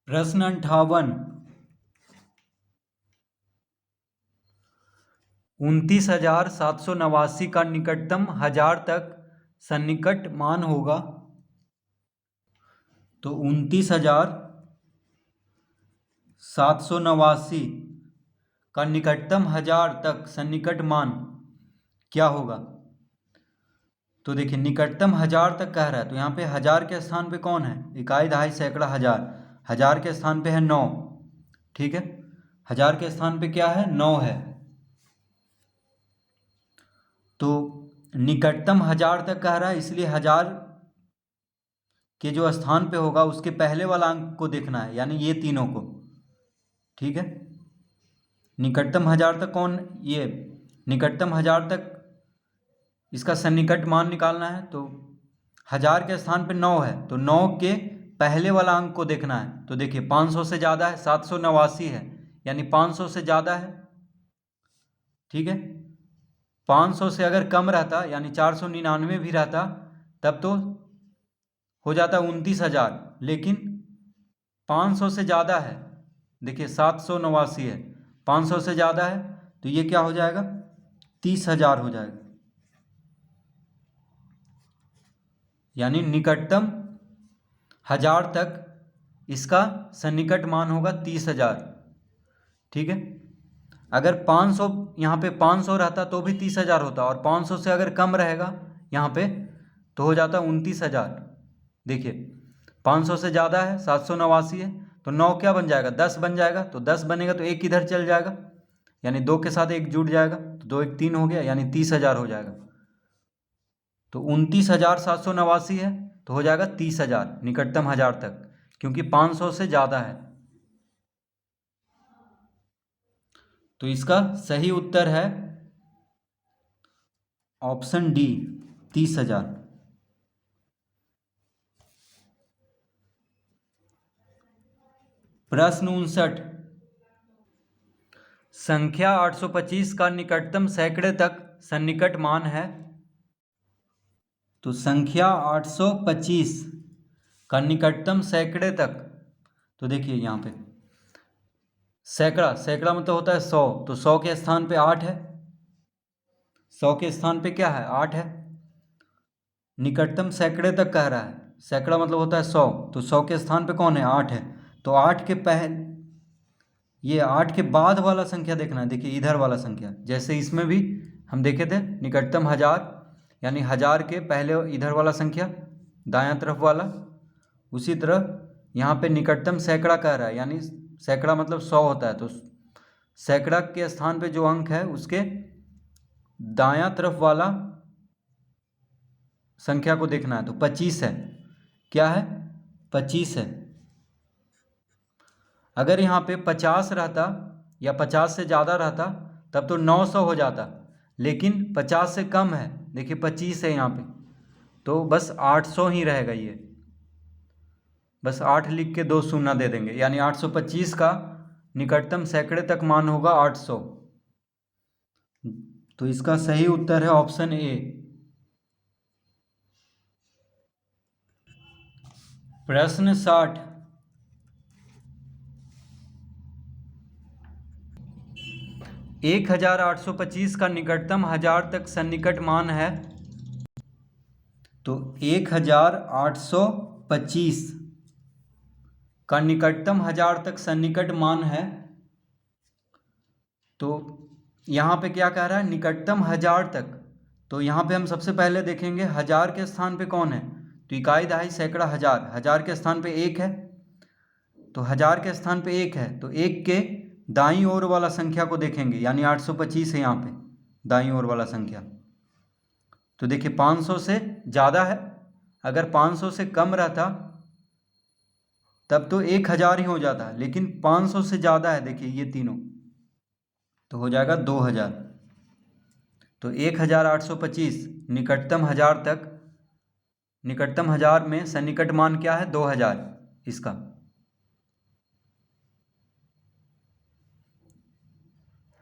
प्रश्न 58। 29,789 का निकटतम हजार तक सन्निकट मान होगा। तो 29,789 का निकटतम हजार तक सन्निकट मान क्या होगा। तो देखिए निकटतम हजार तक कह रहा है, तो यहाँ पे हजार के स्थान पे कौन है, इकाई दहाई सैकड़ा हज़ार। हजार के स्थान पे है 9, ठीक है। हजार के स्थान पे क्या है, 9 है। तो निकटतम हजार तक कह रहा है, इसलिए हजार के जो स्थान पे होगा उसके पहले वाला अंक को देखना है, यानी ये तीनों को, ठीक है। निकटतम हजार तक कौन, ये निकटतम हजार तक इसका सन्निकट मान निकालना है। तो हजार के स्थान पे 9 है, तो 9 के पहले वाला अंक को देखना है। तो देखिए 500 से ज़्यादा है, 789 है, यानी 500 से ज़्यादा है, ठीक है। 500 से अगर कम रहता यानी 499 भी रहता तब तो हो जाता 29,000, लेकिन 500 से ज़्यादा है। देखिए 789 है, 500 से ज़्यादा है, तो ये क्या हो जाएगा, 30,000 हो जाएगा। यानी निकटतम हजार तक इसका सन्निकट मान होगा 30,000, ठीक है। अगर 500 यहाँ पे 500 रहता तो भी 30,000 होता, और 500 से अगर कम रहेगा यहाँ पे तो हो जाता 29,000। देखिए 500 से ज़्यादा है, 789 है, तो 9 क्या बन जाएगा, 10 बन जाएगा। तो 10 बनेगा तो एक इधर चल जाएगा, यानी 2 के साथ एक जुड़ जाएगा, तो 2 1 3 हो गया, यानी 30,000 हो जाएगा। तो 29,789 है, तो हो जाएगा 30,000 निकटतम हजार तक, क्योंकि 500 से ज़्यादा है। तो इसका सही उत्तर है ऑप्शन डी, 30,000। प्रश्न 59। संख्या 825 का निकटतम सैकड़े तक सन्निकट मान है। तो संख्या 825 का निकटतम सैकड़े तक, तो देखिए यहाँ पे सैकड़ा, सैकड़ा मतलब होता है 100, तो 100 के स्थान पे 8 है, 100 के स्थान पे क्या है, 8 है। निकटतम सैकड़े तक कह रहा है, सैकड़ा मतलब होता है 100, तो 100 के स्थान पे कौन है, 8 है। तो 8 के ये 8 के बाद वाला संख्या देखना है। देखिए इधर वाला संख्या, जैसे इसमें भी हम देखे थे निकटतम हजार, यानी हजार के पहले इधर वाला संख्या दायां तरफ वाला, उसी तरह यहाँ पे निकटतम सैकड़ा कह रहा है, यानी सैकड़ा मतलब 100 होता है, तो सैकड़ा के स्थान पे जो अंक है उसके दायां तरफ वाला संख्या को देखना है। तो 25 है, क्या है, 25 है। अगर यहाँ पे 50 रहता या 50 से ज़्यादा रहता तब तो 900 हो जाता, लेकिन 50 से कम है, देखिए 25 है यहाँ पे, तो बस 800 ही रहेगा। ये बस 8 लिख के 2 शून्य दे देंगे, यानी 825 का निकटतम सैकड़े तक मान होगा 800। तो इसका सही उत्तर है ऑप्शन ए। प्रश्न 60। 1,825 का निकटतम हजार तक सन्निकट मान है। तो 1,825 का निकटतम हजार तक सन्निकट मान है। तो यहाँ पे क्या कह रहा है, निकटतम हजार तक। तो यहाँ पे हम सबसे पहले देखेंगे हजार के स्थान पे कौन है, तो इकाई दहाई सैकड़ा हज़ार, हजार के स्थान पे 1 है, तो हजार के स्थान पे 1 है, तो 1 के दाईं ओर वाला संख्या को देखेंगे, यानी 825 है यहाँ पे दाईं ओर वाला संख्या। तो देखिए 500 से ज़्यादा है, अगर 500 से कम रहता तब तो 1,000 ही हो जाता, लेकिन 500 से ज़्यादा है, देखिए ये तीनों, तो हो जाएगा 2,000। तो 1,825 निकटतम हजार तक, निकटतम हजार में सन्निकट मान क्या है, 2,000 इसका।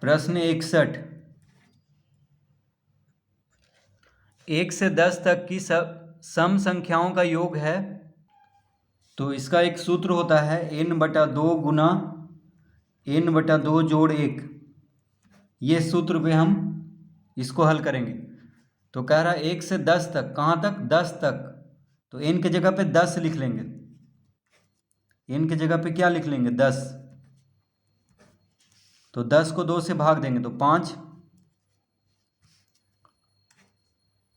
प्रश्न 61। 1 से 10 तक की सब सम संख्याओं का योग है। तो इसका एक सूत्र होता है n/2 गुना n/2 जोड़ 1। ये सूत्र पे हम इसको हल करेंगे। तो कह रहा है 1 से 10 तक, कहाँ तक? 10 तक। तो n की जगह पे 10 लिख लेंगे। n की जगह पे क्या लिख लेंगे? 10। तो 10 को 2 से भाग देंगे तो 5।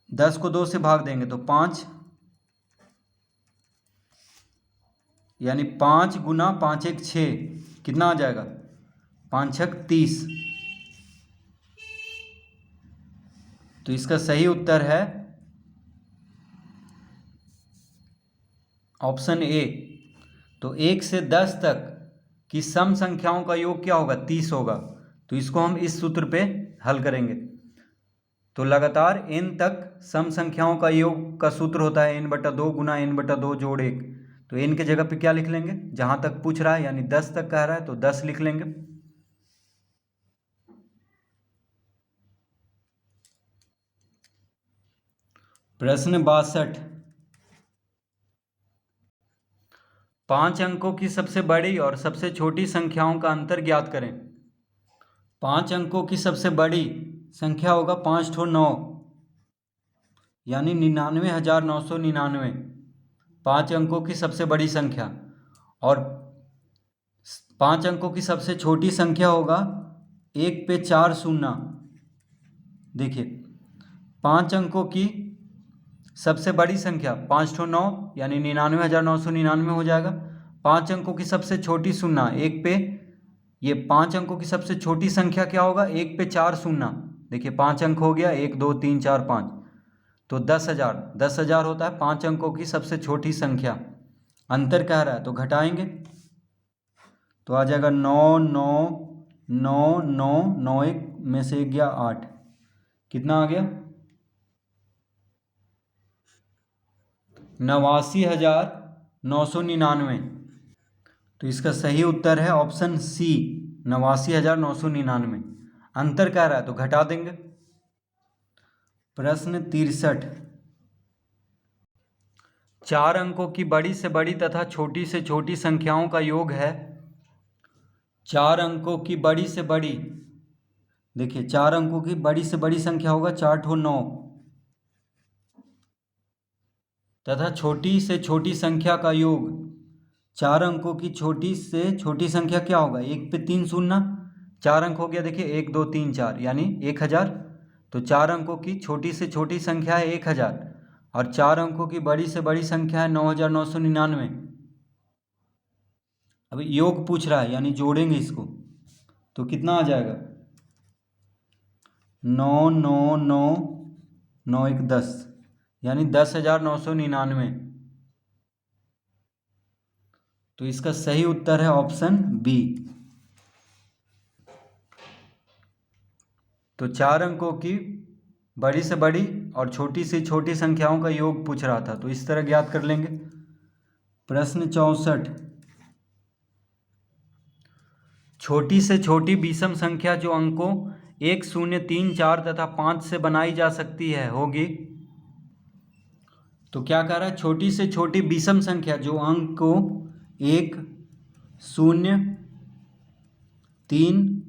10 को 2 से भाग देंगे तो 5, यानी 5 गुना 5 1 6, कितना आ जाएगा? 5 6 30। तो इसका सही उत्तर है ऑप्शन ए। तो 1 से 10 तक की सम संख्याओं का योग क्या होगा? 30 होगा। तो इसको हम इस सूत्र पे हल करेंगे। तो लगातार n तक सम संख्याओं का योग का सूत्र होता है n/2 गुना n/2 जोड़ 1। तो n की जगह पे क्या लिख लेंगे? जहां तक पूछ रहा है यानी 10 तक कह रहा है तो 10 लिख लेंगे। प्रश्न 62, 5 अंकों की सबसे बड़ी और सबसे छोटी संख्याओं का अंतर ज्ञात करें। 5 अंकों की सबसे बड़ी संख्या होगा 5 ठो 9, यानी 99,999 5 अंकों की सबसे बड़ी संख्या। और 5 अंकों की सबसे छोटी संख्या होगा 1 पे 4 शून्य। देखिए 5 अंकों की सबसे बड़ी संख्या 5 ठो 9, यानी 99,999 हो जाएगा। 5 अंकों की सबसे छोटी शून्य 1 पे, ये 5 अंकों की सबसे छोटी संख्या क्या होगा? 1 पे 4 शून्य। देखिए 5 अंक हो गया, 1 2 3 4 5, तो 10,000। 10,000 होता है 5 अंकों की सबसे छोटी संख्या। अंतर कह रहा है तो घटाएंगे तो आ जाएगा 9 9 9 9 9 1 में से 1 गया 8, कितना आ गया? 89,999। तो इसका सही उत्तर है ऑप्शन सी, 89,999। अंतर कह रहा है तो घटा देंगे। प्रश्न 63, 4 अंकों की बड़ी से बड़ी तथा छोटी से छोटी संख्याओं का योग है। 4 अंकों की बड़ी से बड़ी, देखिए 4 अंकों की बड़ी से बड़ी संख्या होगा 4 ठो 9, तथा छोटी से छोटी संख्या का योग। 4 अंकों की छोटी से छोटी संख्या क्या होगा? 1 पे 3 शून्य, 4 अंक हो गया। देखिए 1 2 3 4, यानी 1000। तो 4 अंकों की छोटी से छोटी संख्या है 1000, और 4 अंकों की बड़ी से बड़ी संख्या है 9,999। अब योग पूछ रहा है यानी जोड़ेंगे इसको, तो कितना आ जाएगा? 9 9 9 9 1 10, यानी 10,999। तो इसका सही उत्तर है ऑप्शन बी। तो 4 अंकों की बड़ी से बड़ी और छोटी से छोटी संख्याओं का योग पूछ रहा था, तो इस तरह ज्ञात कर लेंगे। प्रश्न 64, छोटी से छोटी विषम संख्या जो अंकों 1 0 3 4 तथा 5 से बनाई जा सकती है होगी। तो क्या कह रहा है? छोटी से छोटी विषम संख्या जो अंक को 1 0 3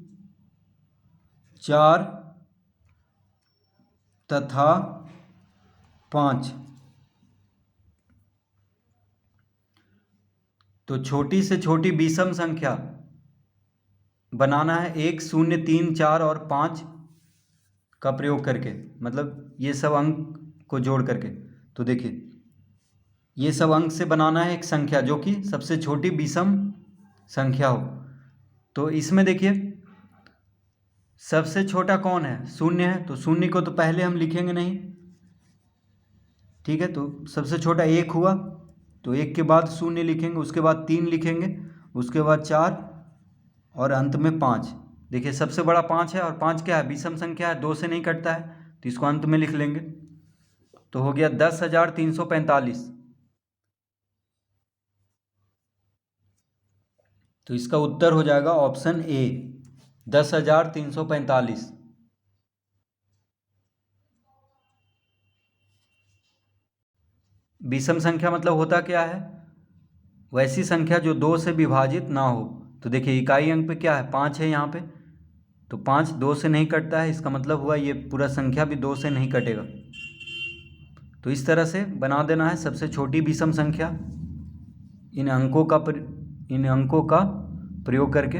4 तथा 5, तो छोटी से छोटी विषम संख्या बनाना है 1 0 3 4 और 5 का प्रयोग करके, मतलब ये सब अंक को जोड़ करके। तो देखिए ये सब अंक से बनाना है एक संख्या जो कि सबसे छोटी विषम संख्या हो। तो इसमें देखिए सबसे छोटा कौन है? शून्य है, तो शून्य को तो पहले हम लिखेंगे नहीं, ठीक है। तो सबसे छोटा 1 हुआ, तो 1 के बाद 0 लिखेंगे, उसके बाद 3 लिखेंगे, उसके बाद 4 और अंत में 5। देखिए सबसे बड़ा 5 है, और 5 क्या है? विषम संख्या है, 2 से नहीं कटता है, तो इसको अंत में लिख लेंगे। तो हो गया 10,345। तो इसका उत्तर हो जाएगा ऑप्शन ए, 10,345। विषम संख्या मतलब होता क्या है? वैसी संख्या जो 2 से विभाजित ना हो। तो देखिए इकाई अंक पे क्या है, 5 है यहाँ पे, तो 5 2 से नहीं कटता है, इसका मतलब हुआ ये पूरा संख्या भी 2 से नहीं कटेगा। तो इस तरह से बना देना है सबसे छोटी विषम संख्या इन अंकों का प्रयोग करके।